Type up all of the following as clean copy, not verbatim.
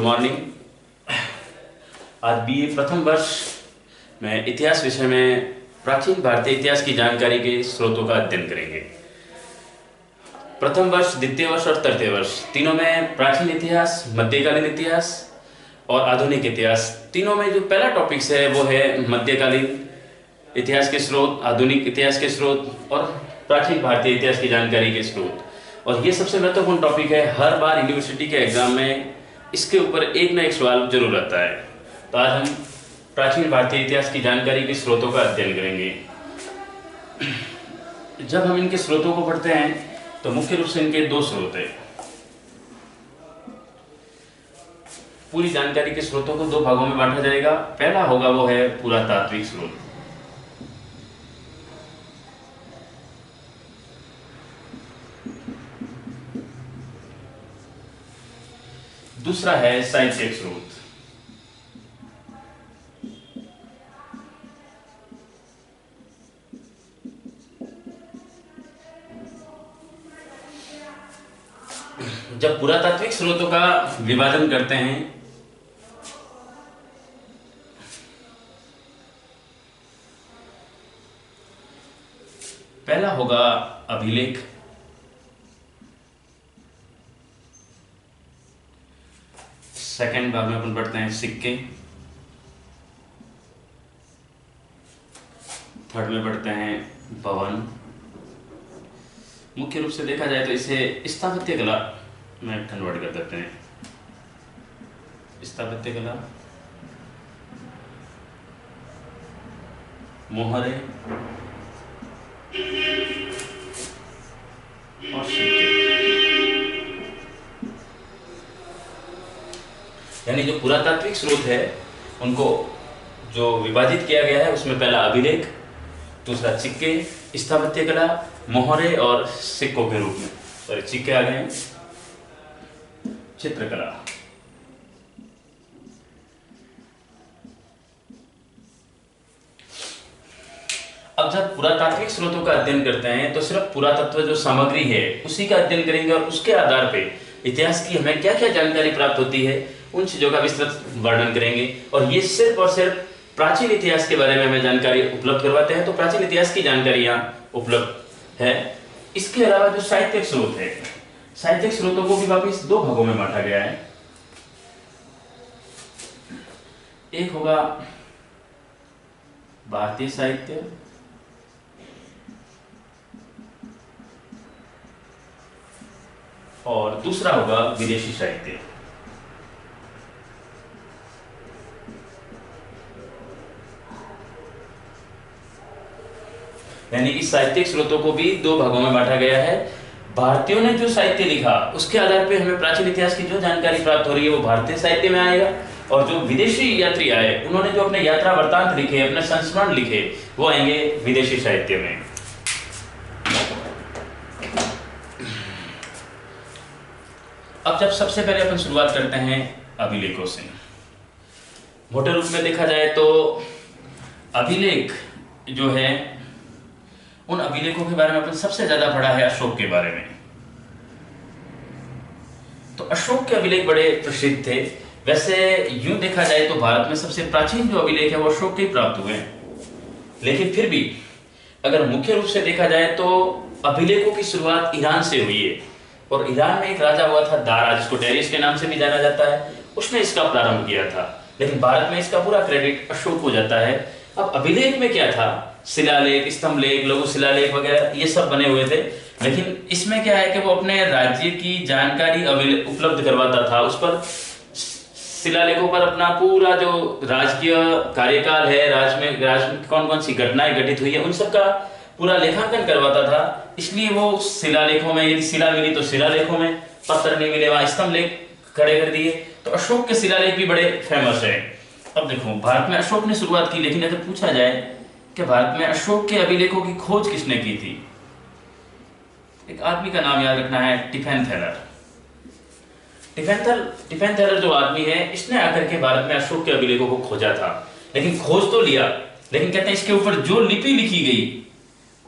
Morning. आज BA प्रथम वर्ष में इतिहास विषय में प्राचीन भारतीय इतिहास की जानकारी के स्रोतों का अध्ययन करेंगे। प्रथम वर्ष, द्वितीय वर्ष और तृतीय वर्ष तीनों में प्राचीन इतिहास, मध्यकालीन इतिहास और आधुनिक इतिहास, तीनों में जो पहला टॉपिक्स है वो है मध्यकालीन इतिहास के स्रोत, आधुनिक इतिहास के स्रोत और प्राचीन भारतीय इतिहास की जानकारी के स्रोत। और ये सबसे महत्वपूर्ण टॉपिक है। हर बार यूनिवर्सिटी के एग्जाम में इसके ऊपर एक ना एक सवाल जरूर आता है। तो आज हम प्राचीन भारतीय इतिहास की जानकारी के स्रोतों का अध्ययन करेंगे। जब हम इनके स्रोतों को पढ़ते हैं तो मुख्य रूप से इनके दो स्रोत हैं। पूरी जानकारी के स्रोतों को दो भागों में बांटा जाएगा। पहला होगा वो है पुरातात्विक स्रोत, दूसरा है साहित्यिक स्रोत। जब पुरातात्विक स्रोतों का विभाजन करते हैं पहला होगा अभिलेख, सेकेंड भाग में अपन पढ़ते हैं सिक्के, थर्ड में पढ़ते हैं भवन। मुख्य रूप से देखा जाए तो इसे स्थापत्य कला में कन्वर्ट कर देते हैं। स्थापत्य कला, मोहरे और सिक्के, यानी जो पुरातात्विक स्रोत है उनको जो विभाजित किया गया है उसमें पहला अभिलेख, दूसरा सिक्के, स्थापत्य कला, मोहरे और सिक्कों के रूप में, सॉरी सिक्के आ गए, चित्रकला। अब जब पुरातात्विक स्रोतों का अध्ययन करते हैं तो सिर्फ पुरातत्व जो सामग्री है उसी का अध्ययन करेंगे और उसके आधार पे इतिहास की हमें क्या क्या जानकारी प्राप्त होती है उन चीजों का विस्तृत वर्णन करेंगे। और ये सिर्फ और सिर्फ प्राचीन इतिहास के बारे में हमें जानकारी उपलब्ध करवाते हैं, तो प्राचीन इतिहास की जानकारी यहाँ उपलब्ध है। इसके अलावा जो साहित्यिक स्रोत है, साहित्यिक स्रोतों को भी वापिस दो भागों में बांटा गया है। एक होगा भारतीय साहित्य और दूसरा होगा विदेशी साहित्य। यानी इस साहित्यिक स्रोतों को भी दो भागों में बांटा गया है। भारतीयों ने जो साहित्य लिखा उसके आधार पे हमें प्राचीन इतिहास की जो जानकारी प्राप्त हो रही है वो भारतीय साहित्य में आएगा, और जो विदेशी यात्री आए उन्होंने जो अपने यात्रा वृत्तांत लिखे, अपने संस्मरण लिखे, वो आएंगे विदेशी साहित्य में। अब जब सबसे पहले अपन शुरुआत करते हैं अभिलेखों से। मोटे रूप में देखा जाए तो अभिलेख जो है, उन अभिलेखों के बारे में अपन सबसे ज्यादा पढ़ा है अशोक के बारे में। तो अशोक के अभिलेख बड़े प्रसिद्ध थे। वैसे यूं देखा जाए तो भारत में सबसे प्राचीन जो अभिलेख है वो अशोक के ही प्राप्त हुए हैं, लेकिन फिर भी अगर मुख्य रूप से देखा जाए तो अभिलेखों की शुरुआत ईरान से हुई है। और ईरान में एक राजा हुआ था दारा, जिसको डेरियस के नाम से भी जाना जाता है, उसने इसका प्रारंभ किया था। लेकिन भारत में इसका पूरा क्रेडिट अशोक को जाता है। अब अभिलेख में क्या था, शिलालेख, स्तंभलेख, लघु शिलालेख वगैरह ये सब बने हुए थे। लेकिन इसमें क्या है कि वो अपने राज्य की जानकारी उपलब्ध करवाता था। उस पर शिलालेखों पर अपना पूरा जो राजकीय कार्यकाल है, राज्य में कौन कौन सी घटनाएं घटित हुई है, उन सब का पूरा लेखांकन करवाता था। इसलिए वो शिलालेखों में, यदि शिला मिली तो शिलालेखों में, पत्थर नहीं मिले वहां स्तंभलेख खड़े कर दिए। तो अशोक के शिलालेख भी बड़े फेमस है। अब देखो, भारत में अशोक ने शुरुआत की, लेकिन अगर पूछा जाए कि भारत में अशोक के अभिलेखों की खोज किसने की थी, एक आदमी का नाम याद रखना है, टिफेन थैलर। टिफेन थैलर जो आदमी है, इसने आकर के भारत में अशोक के अभिलेखों को खोजा था। लेकिन खोज तो लिया, लेकिन कहते हैं इसके ऊपर जो लिपि लिखी गई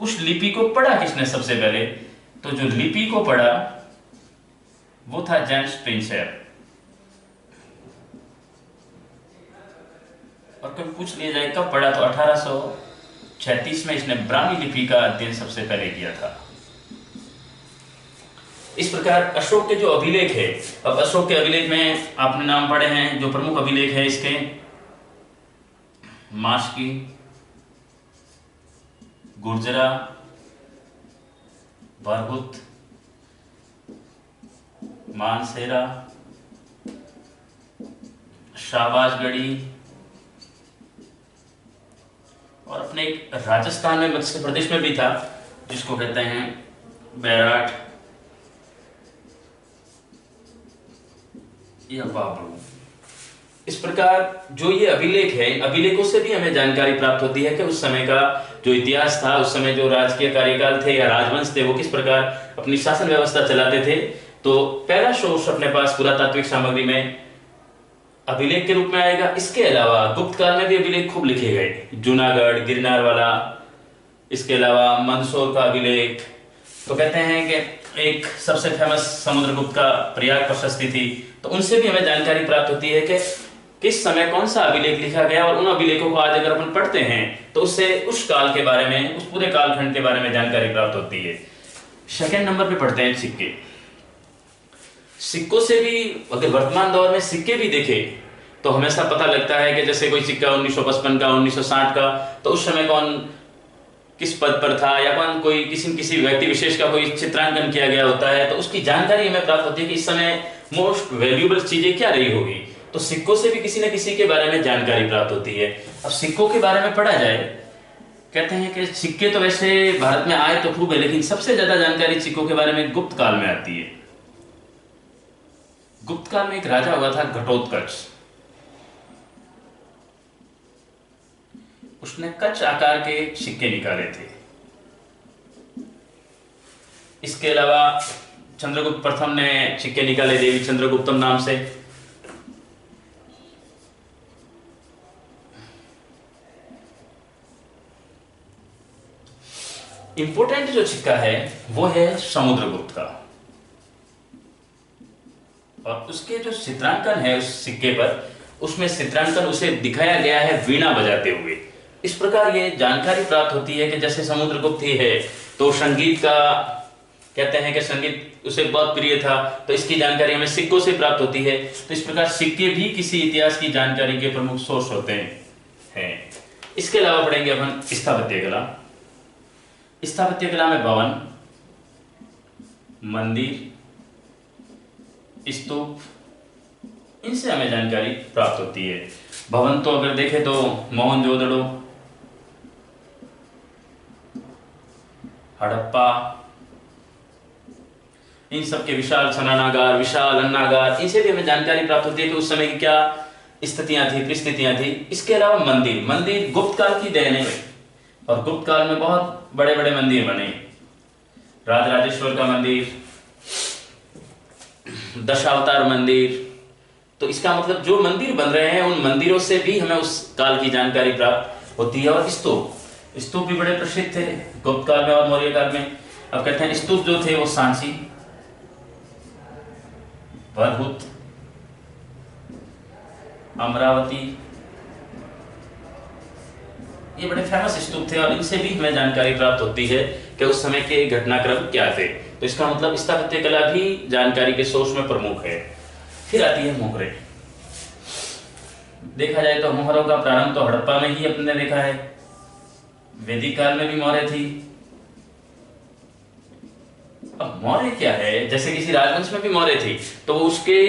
उस लिपि को पढ़ा किसने सबसे पहले, तो जो लिपि को पढ़ा वो था जेम्स प्रिंसेप। और कभी पूछ लिया जाए कब पढ़ा, तो 1836 में इसने ब्राह्मी लिपि का अध्ययन सबसे पहले किया था। इस प्रकार अशोक के जो अभिलेख है, अब अशोक के अभिलेख में आपने नाम पढ़े हैं, जो प्रमुख अभिलेख है इसके, माशकी, गुर्जरा, बरहुत, मानसेरा, शाहबाजगढ़ी, और अपने एक राजस्थान में मध्य प्रदेश में भी था जिसको कहते हैं बैराट या बाबरू। इस प्रकार जो ये अभिलेख है, अभिलेखों से भी हमें जानकारी प्राप्त होती है कि उस समय का जो इतिहास था, उस समय जो राजकीय कार्यकाल थे या राजवंश थे, वो किस प्रकार अपनी शासन व्यवस्था चलाते थे। तो पहला सोर्स अपने पास पुरातात्विक सामग्री में अभिलेख के रूप में आएगा। इसके अलावा गुप्त काल में भी अभिलेख खूब लिखे गए, जूनागढ़, गिरनार वाला, इसके अलावा मंदसौर का अभिलेख। तो कहते हैं कि एक सबसे फेमस समुद्रगुप्त का प्रयाग प्रशस्ति थी, तो उनसे भी हमें जानकारी प्राप्त होती है कि किस समय कौन सा अभिलेख लिखा गया, और उन अभिलेखों को आज अगर अपन पढ़ते हैं तो उससे उस काल के बारे में, उस पूरे कालखंड के बारे में जानकारी प्राप्त होती है। सेकंड नंबर पे पढ़ते हैं सिक्के। सिक्कों से भी अगर वर्तमान दौर में सिक्के भी देखे तो हमेशा पता लगता है कि जैसे कोई सिक्का 1955 का, 1960 का, तो उस समय कौन किस पद पर था, या कौन कोई किसी व्यक्ति विशेष का कोई चित्रांकन किया गया होता है, तो उसकी जानकारी हमें प्राप्त होती है कि इस समय मोस्ट वैल्यूएबल चीजें क्या रही होगी। तो सिक्कों से भी किसी न किसी के बारे में जानकारी प्राप्त होती है। अब सिक्कों के बारे में पढ़ा जाए, कहते हैं कि सिक्के तो वैसे भारत में आए तो खूब है, लेकिन सबसे ज्यादा जानकारी सिक्कों के बारे में गुप्त काल में आती है। गुप्त काल में एक राजा हुआ था घटोत्कच, उसने कच्छ आकार के सिक्के निकाले थे। इसके अलावा चंद्रगुप्त प्रथम ने सिक्के निकाले देवी चंद्रगुप्तम नाम से। इंपोर्टेंट जो सिक्का है वो है समुद्रगुप्त का, और उसके जो चित्रांकन है उस सिक्के पर, उसमें चित्रांकन उसे दिखाया गया है वीणा बजाते हुए। इस प्रकार ये जानकारी प्राप्त होती है कि जैसे समुद्रगुप्त ही है तो संगीत का, कहते हैं कि संगीत उसे बहुत प्रिय था, तो इसकी जानकारी हमें सिक्कों से प्राप्त होती है। तो इस प्रकार सिक्के भी किसी इतिहास की जानकारी के प्रमुख सोर्स होते हैं। इसके अलावा पढ़ेंगे अपन स्थापत्य कला। स्थापत्य कला में भवन, मंदिर, स्तूप, इनसे हमें जानकारी प्राप्त होती है। भवन तो अगर देखें तो मोहनजोदड़ो, हड़प्पा, इन सब के विशाल स्नानागार, विशाल अन्नागार, इनसे भी हमें जानकारी प्राप्त होती है कि उस समय की क्या स्थितियां थी, परिस्थितियां थी। इसके अलावा मंदिर, मंदिर गुप्त काल की देन है, और गुप्त काल में बहुत बड़े बड़े मंदिर बने। राजराजेश्वर का मंदिर, दशावतार मंदिर। तो इसका मतलब जो मंदिर बन रहे हैं उन मंदिरों से भी हमें उस काल की जानकारी प्राप्त होती है। और स्तूप, स्तूप भी बड़े प्रसिद्ध थे गुप्त काल में और मौर्य काल में। अब कहते हैं स्तूप जो थे वो सांची, बरहुत, अमरावती, ये बड़े फेमस स्तूप थे, और इनसे भी हमें जानकारी प्राप्त होती है कि उस समय के घटनाक्रम क्या थे। तो इसका मतलब स्थापत्य कला भी जानकारी के सोर्स में प्रमुख है। फिर आती है मोहरें। देखा जाए तो मोहरों का प्रारंभ तो हड़प्पा में ही अपने देखा है, वैदिक काल में भी मोहरें थी। अब मौर्य क्या है, जैसे किसी राजवंश में भी मौर्य थी तो उसके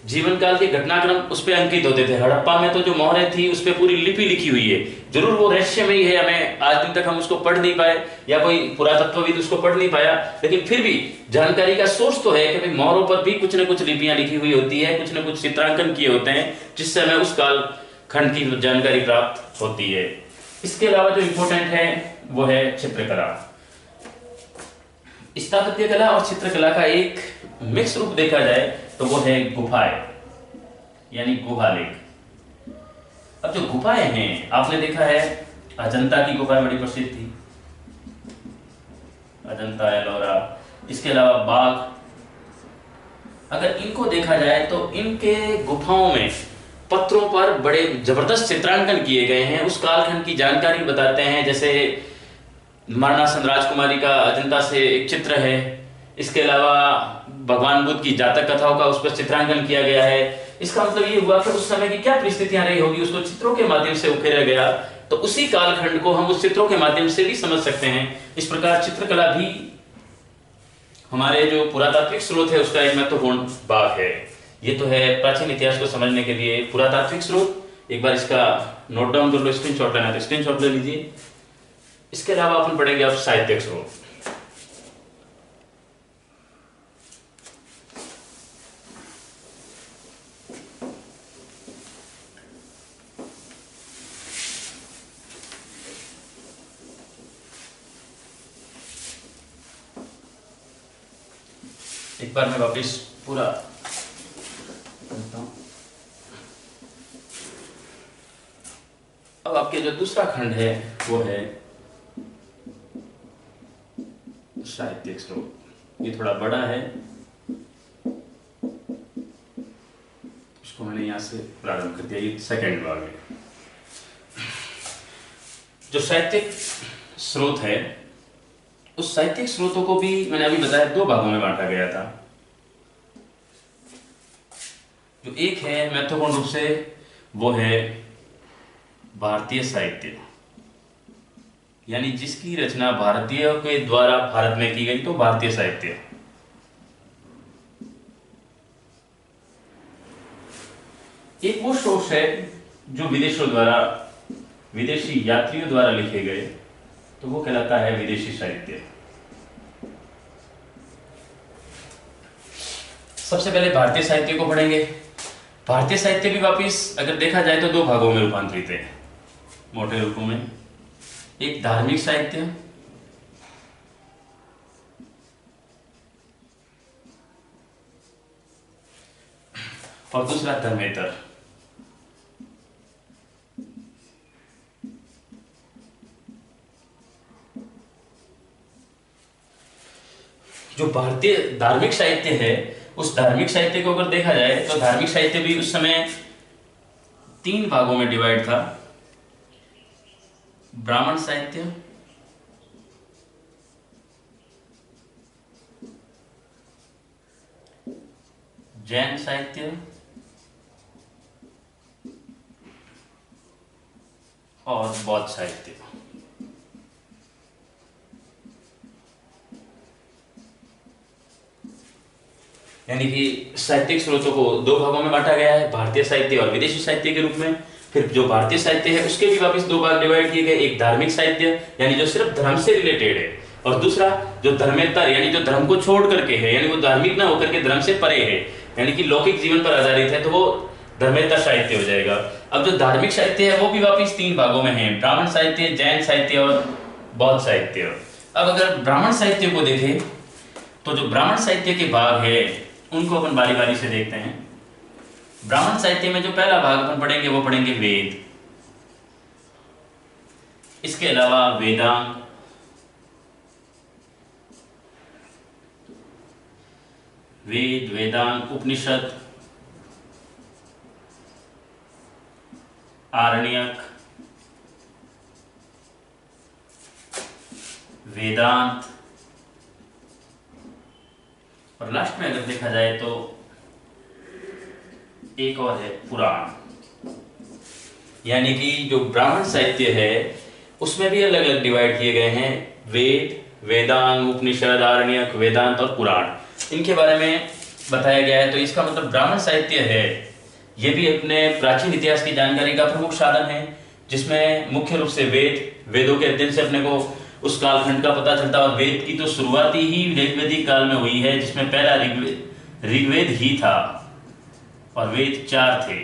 जीवन काल के घटनाक्रम उस पे अंकित होते थे। हड़प्पा में तो जो मोहरें थी उस पे पूरी लिपि लिखी हुई है। जरूर वो रहस्यमयी है, हमें आज दिन तक हम उसको पढ़ नहीं पाए, या कोई पुरातत्वविद उसको पढ़ नहीं पाया, लेकिन फिर भी जानकारी का सोर्स तो है कि भाई मोहरों पर भी कुछ न कुछ लिपियां लिखी हुई होती है, कुछ न कुछ चित्रांकन किए होते हैं, जिससे हमें उस काल खंड की जानकारी प्राप्त होती है। इसके अलावा जो इंपोर्टेंट है वो है चित्रकला। स्थापत्य कला और चित्रकला का एक मिक्स रूप देखा जाए तो वो है गुफाएं, यानी गुहालेख। अब जो गुफाएं हैं, आपने देखा है अजंता की गुफाएं बड़ी प्रसिद्ध थी, अजंता, एलोरा। इसके अलावा बाघ, अगर इनको देखा जाए तो इनके गुफाओं में पत्रों पर बड़े जबरदस्त चित्रांकन किए गए हैं, उस कालखंड की जानकारी बताते हैं। जैसे मरणासन राजकुमारी का अजंता से एक चित्र है। इसके अलावा भगवान बुद्ध की जातक कथाओं का उस पर चित्रांकन किया गया है। इसका मतलब ये हुआ कि उस समय की क्या परिस्थितियां रही होगी उसको चित्रों के माध्यम से उकेरा गया, तो उसी कालखंड को हम उस चित्रों के माध्यम से भी समझ सकते हैं। इस प्रकार चित्रकला भी हमारे जो पुरातात्विक स्रोत है उसका एक महत्वपूर्ण भाग है। ये तो है प्राचीन इतिहास को समझने के लिए पुरातात्विक स्रोत। एक बार इसका नोट डाउन कर लो, स्क्रीनशॉट लेना है तो स्क्रीनशॉट ले लीजिए। इसके अलावा अपन पढ़ेंगे अब साहित्यिक स्रोत। एक बार मैं वापिस पूरा करता हूं। अब आपके जो दूसरा खंड है वो है साहित्यिक स्रोत। ये थोड़ा बड़ा है, इसको मैंने यहां से प्रारंभ कर दिया। ये सेकंड भाग है। जो साहित्यिक स्रोत है उस साहित्यिक स्रोतों को भी मैंने अभी बताया दो भागों में बांटा गया था। जो एक है महत्वपूर्ण रूप से वो है भारतीय साहित्य, यानी जिसकी रचना भारतीयों के द्वारा भारत में की गई, तो भारतीय साहित्य। एक वो सोर्स है जो विदेशी यात्रियों द्वारा लिखे गए, तो वो कहलाता है विदेशी साहित्य। सबसे पहले भारतीय साहित्य को पढ़ेंगे। भारतीय साहित्य भी वापिस अगर देखा जाए तो दो भागों में रूपांतरित है मोटे रूपों में। एक धार्मिक साहित्य और दूसरा धर्मेतर। जो भारतीय धार्मिक साहित्य है उस धार्मिक साहित्य को अगर देखा जाए तो धार्मिक साहित्य भी उस समय तीन भागों में डिवाइड था। ब्राह्मण साहित्य, जैन साहित्य और बौद्ध साहित्य। यानी कि साहित्यिक स्रोतों को दो भागों में बांटा गया है, भारतीय साहित्य और विदेशी साहित्य के रूप में। फिर जो भारतीय साहित्य है उसके भी वापस दो भाग डिवाइड किए गए। एक धार्मिक साहित्य यानी जो सिर्फ धर्म से रिलेटेड है, और दूसरा जो धर्मेतर यानी जो धर्म को छोड़ करके है, यानी वो धार्मिक ना होकर के धर्म से परे है, यानी कि लौकिक जीवन पर आधारित है, तो वो धर्मेतर साहित्य हो जाएगा। अब जो धार्मिक साहित्य है वो भी वापस तीन भागों में है, ब्राह्मण साहित्य, जैन साहित्य और बौद्ध साहित्य। अब अगर ब्राह्मण साहित्य को देखें तो जो ब्राह्मण साहित्य के भाग है उनको अपन बारी बारी से देखते हैं। ब्राह्मण साहित्य में जो पहला भाग अपन पढ़ेंगे वो पढ़ेंगे वेद। इसके अलावा वेदांग, वेदांग, उपनिषद, आरण्यक, वेदांत और लास्ट में अगर देखा जाए तो एक और है पुराण। यानी कि जो ब्राह्मण साहित्य है उसमें भी अलग अलग डिवाइड किए गए हैं, वेद, वेदांग, उपनिषद, आरण्यक, वेदांत और पुराण, इनके बारे में बताया गया है। तो इसका मतलब ब्राह्मण साहित्य है ये भी अपने प्राचीन इतिहास की जानकारी का प्रमुख साधन है, जिसमें मुख्य रूप से वेदों के अध्ययन से अपने को उस कालखंड का पता चलता है। और वेद की तो शुरुआती ही ऋग्वेदिक काल में हुई है, जिसमें पहला ऋग्वेद ही था और वेद 4 थे,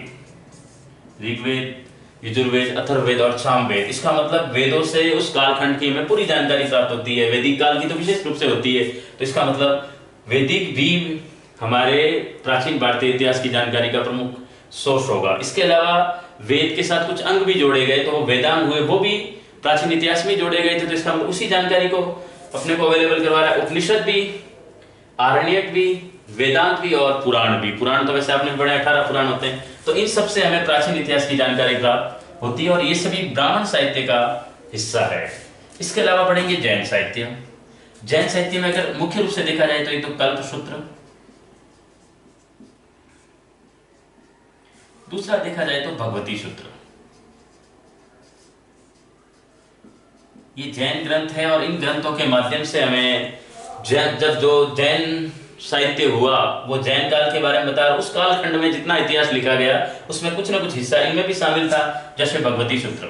ऋग्वेद, यजुर्वेद, अथर्ववेद और सामवेद। इसका मतलब वेदों से उस कालखंड की हमें पूरी जानकारी प्राप्त होती है। वैदिक काल की तो विशेष रूप से होती है। तो इसका मतलब वैदिक भी हमारे प्राचीन भारतीय इतिहास की जानकारी का प्रमुख सोर्स होगा। इसके अलावा वेद के साथ कुछ अंग भी जोड़े गए, तो वो वेदांग हुए, वो भी प्राचीन इतिहास में जोड़े गए थे। तो इसका उसी जानकारी को अपने को अवेलेबल करवा रहा है। उपनिषद भी आरण्यक भी, वेदांत भी और पुराण भी। पुराण तो वैसे आपने पढ़े 18 पुराण होते हैं, तो इन सब से हमें प्राचीन इतिहास की जानकारी प्राप्त होती है और ये सभी ब्राह्मण साहित्य का हिस्सा है। इसके अलावा पढ़ेंगे जैन साहित्य। जैन साहित्य में अगर मुख्य रूप से देखा जाए तो ये तो कल्पसूत्र, दूसरा देखा जाए तो भगवती सूत्र। ये जैन ग्रंथ है और इन ग्रंथों के माध्यम से हमें जब जो जैन साहित्य हुआ वो जैन काल के बारे में बता, उस कालखंड में जितना इतिहास लिखा गया उसमें कुछ ना कुछ हिस्सा इनमें भी शामिल था। जैसे भगवती सूत्र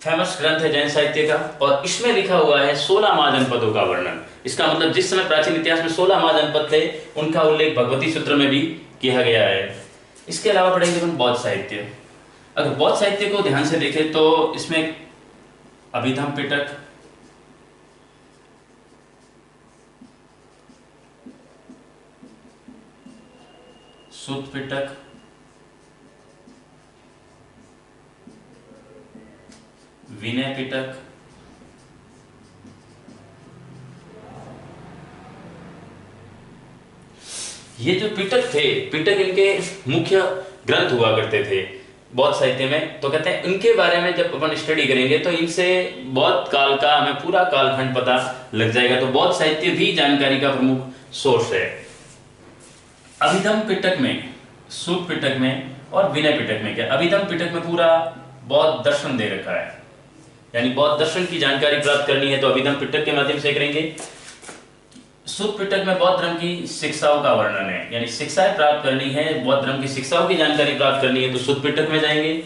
फेमस ग्रंथ है जैन साहित्य का और इसमें लिखा हुआ है 16 महाजनपदों का वर्णन। इसका मतलब जिस समय प्राचीन इतिहास में 16 महाजनपद थे उनका उल्लेख भगवती सूत्र में भी किया गया है। इसके अलावा पढ़ेंगे हम बौद्ध साहित्य। अगर बौद्ध साहित्य को ध्यान से देखें तो इसमें अभिधम पिटक, सुत्त पिटक, विनय पिटक, ये जो पिटक थे, पिटक इनके मुख्य ग्रंथ हुआ करते थे बौद्ध साहित्य में। तो कहते हैं इनके बारे में जब अपन स्टडी करेंगे तो इनसे बौद्ध काल का हमें पूरा कालखंड पता लग जाएगा। तो बौद्ध साहित्य भी जानकारी का प्रमुख सोर्स है। अभिधम पिटक में, सुत्त पिटक में और विनय पिटक में क्या, अभिधम पिटक में पूरा बौद्ध दर्शन दे रखा है, यानी बौद्ध दर्शन की जानकारी प्राप्त करनी है तो अभिधम पिटक के माध्यम से करेंगे। सुत्त पिटक में बौद्ध धर्म की शिक्षाओं का वर्णन है, यानी शिक्षाएं प्राप्त करनी है, बौद्ध धर्म की शिक्षाओं की जानकारी प्राप्त करनी है तो सुत्त पिटक में जाएंगे।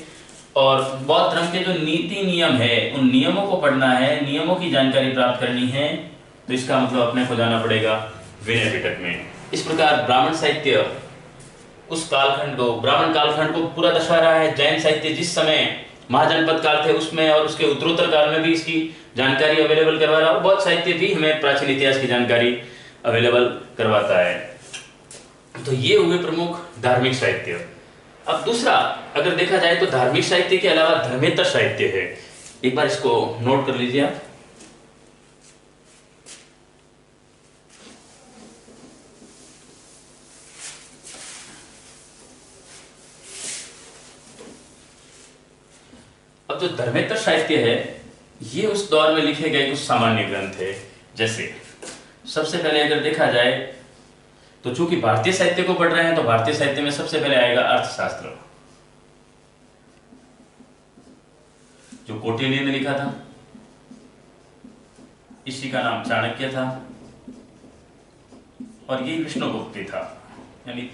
और बौद्ध धर्म के जो नीति नियम है उन नियमों को पढ़ना है, नियमों की जानकारी प्राप्त करनी है तो इसका मतलब अपने को जाना पड़ेगा विनय पिटक में। इस प्रकार ब्राह्मण साहित्य उस कालखंड को, ब्राह्मण कालखंड को पूरा दर्शा रहा है। जैन साहित्य जिस समय महाजनपद काल थे उसमें और उसके उत्तरोत्तर काल में भी इसकी जानकारी अवेलेबल करवा रहा है और बौद्ध साहित्य भी हमें प्राचीन इतिहास की जानकारी अवेलेबल करवाता है। तो ये हुए प्रमुख धार्मिक साहित्य। अब दूसरा अगर देखा जाए तो धार्मिक साहित्य के अलावा धर्मेतर साहित्य है। एक बार इसको नोट कर लीजिए आप। अब जो धर्मेतर साहित्य है ये उस दौर में लिखे गए कुछ सामान्य ग्रंथ है। जैसे सबसे पहले अगर देखा जाए तो चूंकि भारतीय साहित्य को पढ़ रहे हैं तो भारतीय साहित्य में सबसे पहले आएगा अर्थशास्त्र, जो कौटिल्य ने लिखा था। इसी का नाम चाणक्य था और ये विष्णुगुप्त भी था, यानी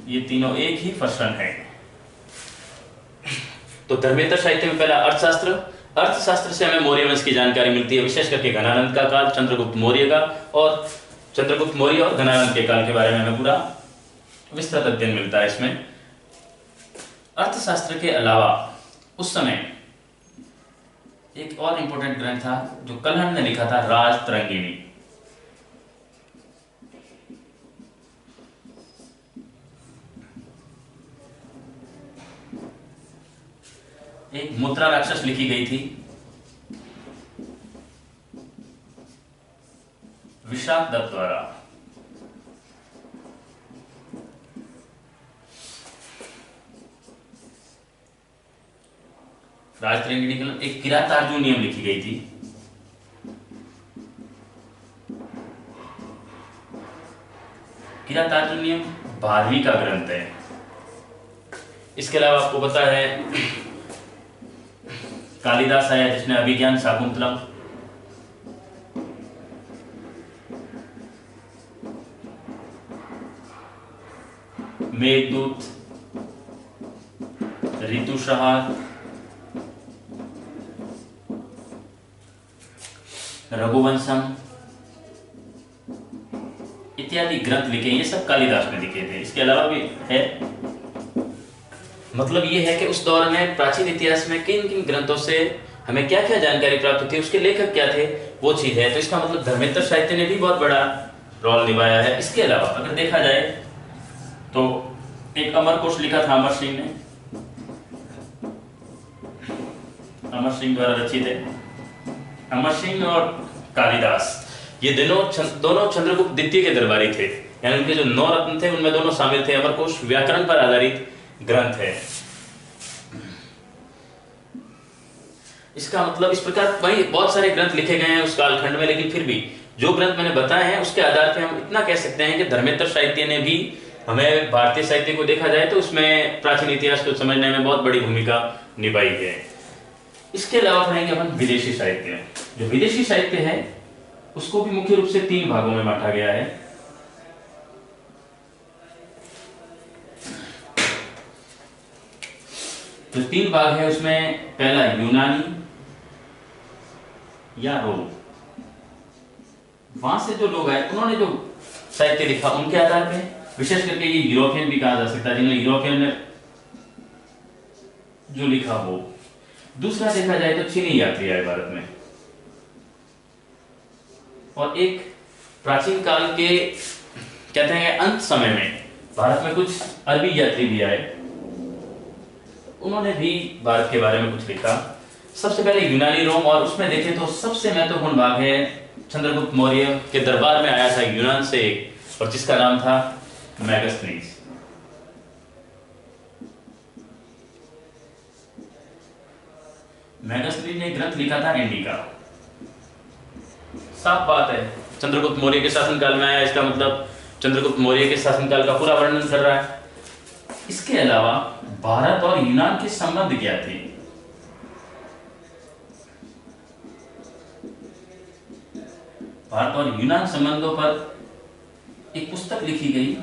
ये तीनों एक ही पर्सन है। तो धर्मेतर साहित्य में पहला अर्थशास्त्र। अर्थशास्त्र से हमें मौर्य वंश की जानकारी मिलती है, विशेष करके घनानंद का काल, चंद्रगुप्त मौर्य का, और चंद्रगुप्त मौर्य और घनानंद के काल के बारे में हमें पूरा विस्तृत अध्ययन मिलता है इसमें। अर्थशास्त्र के अलावा उस समय एक और इंपॉर्टेंट ग्रंथ था जो कलहण ने लिखा था, राजतरंगिणी। एक मुद्रा राक्षस लिखी गई थी विशाख दत्त द्वारा। राजतरंगिणी के एक किरातार्जुनियम लिखी गई थी। किरातार्जुनियम 12वीं का ग्रंथ है। इसके अलावा आपको पता है कालिदास आया जिसने अभिज्ञान शाकुंतलम, मेघदूत, ऋतुसंहार, रघुवंशम इत्यादि ग्रंथ लिखे। ये सब कालिदास ने लिखे थे। इसके अलावा भी है, मतलब ये है कि उस दौर में प्राचीन इतिहास में किन किन ग्रंथों से हमें क्या क्या जानकारी प्राप्त होती है, उसके लेखक क्या थे, वो चीज है। तो इसका मतलब धर्मेतर साहित्य ने भी बहुत बड़ा रोल निभाया है। इसके अलावा अगर देखा जाए तो एक अमरकोश लिखा था अमर सिंह ने, अमर सिंह द्वारा रचित है। अमर सिंह और कालिदास ये दोनों चंद्रगुप्त द्वितीय के दरबारी थे, यानी उनके जो 9 रत्न थे उनमें दोनों शामिल थे। अमरकोश व्याकरण पर आधारित ग्रंथ है। इसका मतलब इस प्रकार भाई बहुत सारे ग्रंथ लिखे गए हैं उस कालखंड में, लेकिन फिर भी जो ग्रंथ मैंने बताए हैं उसके आधार पे हम इतना कह सकते हैं कि धर्मेंद्र साहित्य ने भी हमें भारतीय साहित्य को देखा जाए तो उसमें प्राचीन इतिहास को समझने में बहुत बड़ी भूमिका निभाई है। इसके अलावा पढ़ेंगे अपन विदेशी साहित्य। जो विदेशी साहित्य है उसको भी मुख्य रूप से 3 भागों में बांटा गया है। जो 3 भाग है उसमें पहला यूनानी या रोम, वहां से जो लोग आए उन्होंने जो साहित्य लिखा उनके आधार पे, विशेष करके ये यूरोपियन भी कहा जा सकता है जिन्होंने यूरोपियन ने जो लिखा वो। दूसरा देखा जाए तो चीनी यात्री आए भारत में, और एक प्राचीन काल के कहते हैं अंत समय में भारत में कुछ अरबी यात्री भी आए, उन्होंने भी भारत के बारे में कुछ लिखा। सबसे पहले यूनानी रोम, और उसमें देखें तो सबसे महत्वपूर्ण भाग है चंद्रगुप्त मौर्य के दरबार में आया था यूनान से एक, और जिसका नाम था मैगस्थनीज। मैगस्थनीज ने ग्रंथ लिखा था इंडिका। साफ बात है चंद्रगुप्त मौर्य के शासनकाल में आया, इसका मतलब चंद्रगुप्त मौर्य के शासनकाल का पूरा वर्णन कर रहा है। इसके अलावा भारत और यूनान के संबंध क्या थे, भारत और यूनान संबंधों पर एक पुस्तक लिखी गई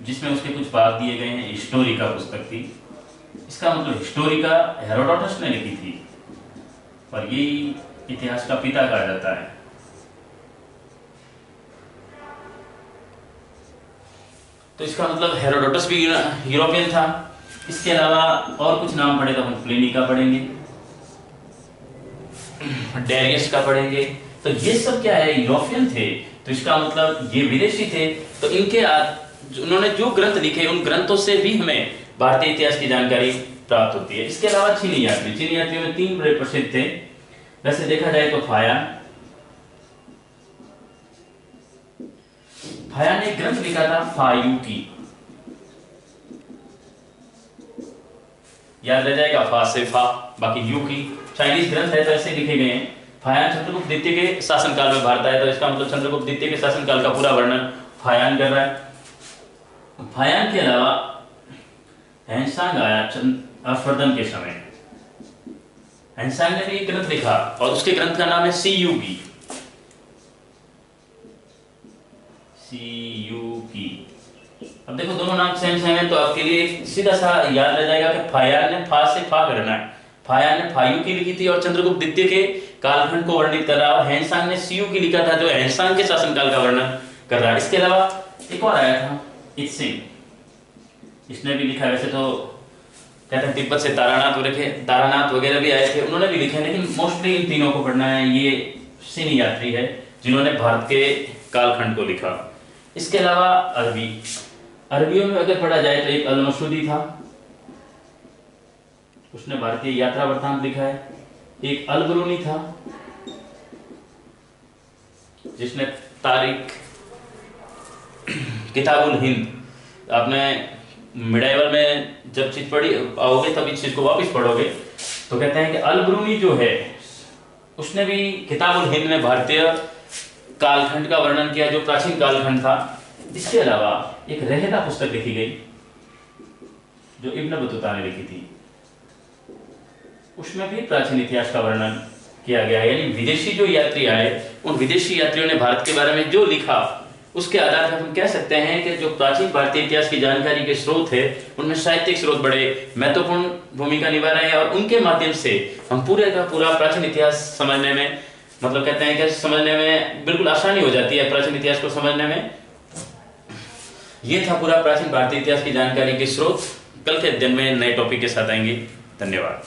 जिसमें उसके कुछ भाग दिए गए हैं। हिस्टोरिका पुस्तक थी। इसका मतलब हिस्टोरिका हेरोडोटस ने लिखी थी, पर यही इतिहास का पिता कहा जाता है। तो इसका मतलब हेरोडोटस भी यूरोपियन था। इसके अलावा और कुछ नाम पढ़े तो हम प्लिनी का पढ़ेंगे, डेरियस का पढ़ेंगे। तो ये सब क्या है, यूरोपियन थे, तो इसका मतलब ये विदेशी थे। तो इनके उन्होंने जो ग्रंथ लिखे उन ग्रंथों से भी हमें भारतीय इतिहास की जानकारी प्राप्त होती है। इसके अलावा चीनी यात्रियों में 3 बड़े प्रसिद्ध थे। वैसे देखा जाए तो फायान ने ग्रंथ लिखा था फायूकी, याद रह जाएगा, फा से फा, बाकी यू की। चाइनीज ग्रंथ है तो ऐसे लिखे गए हैं। फायान चंद्रगुप्त द्वितीय के शासनकाल में भारत आया, तो इसका मतलब चंद्रगुप्त द्वितीय के शासनकाल का पूरा वर्णन फायान कर रहा है। फायान के अलावा हैंसांग आया हर्षवर्धन के समय। हैंसांग ने भी एक ग्रंथ लिखा और उसके ग्रंथ का नाम है सीयूकी। अब देखो दोनों नाम सेम है, तो आपके लिए सीधा सा याद रह जाएगा कि फायान ने फा से फा करना है। फायान ने फायूकी लिखी थी और चंद्रगुप्त द्वितीय के कालखंड को वर्णित कर रहा है, और हैंसांग ने सीयूकी लिखा था जो हैंसांग के शासनकाल का वर्णन कर रहा है। इसके अलावा एक और आया था इत्सिंग, इसने भी लिखा। वैसे तो कहते हैं तिब्बत से तारानाथ वगैरह भी आए थे, उन्होंने भी लिखे, लेकिन मोस्टली इन तीनों को पढ़ना है। ये चीनी यात्री है जिन्होंने भारत के कालखंड को लिखा। इसके अलावा अरबियों में अगर पढ़ा जाए तो एक अल मसूदी था, उसने भारतीय यात्रा वृत्तांत लिखा है। एक अल बरूनी था जिसने तारीख किताबुल हिंद, आपने मिडाइवल में जब चीज पढ़ी आओगे तब इस चीज को वापस पढ़ोगे, तो कहते हैं कि अल बरूनी जो है उसने भी किताबुल हिंद में भारतीय कालखंड का वर्णन किया, जो प्राचीन कालखंड था। इसके अलावा एक रहता पुस्तक लिखी गई जो इब्न बतूता ने लिखी थी, उसमें भी प्राचीन इतिहास का वर्णन किया गया। यानी विदेशी जो यात्री आए, उन विदेशी यात्रियों ने भारत के बारे में जो लिखा उसके आधार पर हम कह सकते हैं कि जो प्राचीन भारतीय इतिहास की जानकारी के स्रोत है उनमें साहित्यिक स्रोत बड़े महत्वपूर्ण भूमिका निभा रहे हैं, और उनके माध्यम से हम पूरे का पूरा प्राचीन इतिहास समझने में, मतलब कहते हैं कि समझने में बिल्कुल आसानी हो जाती है प्राचीन इतिहास को समझने में। ये था पूरा प्राचीन भारतीय इतिहास की जानकारी के स्रोत। कल के दिन में नए टॉपिक के साथ आएंगे। धन्यवाद।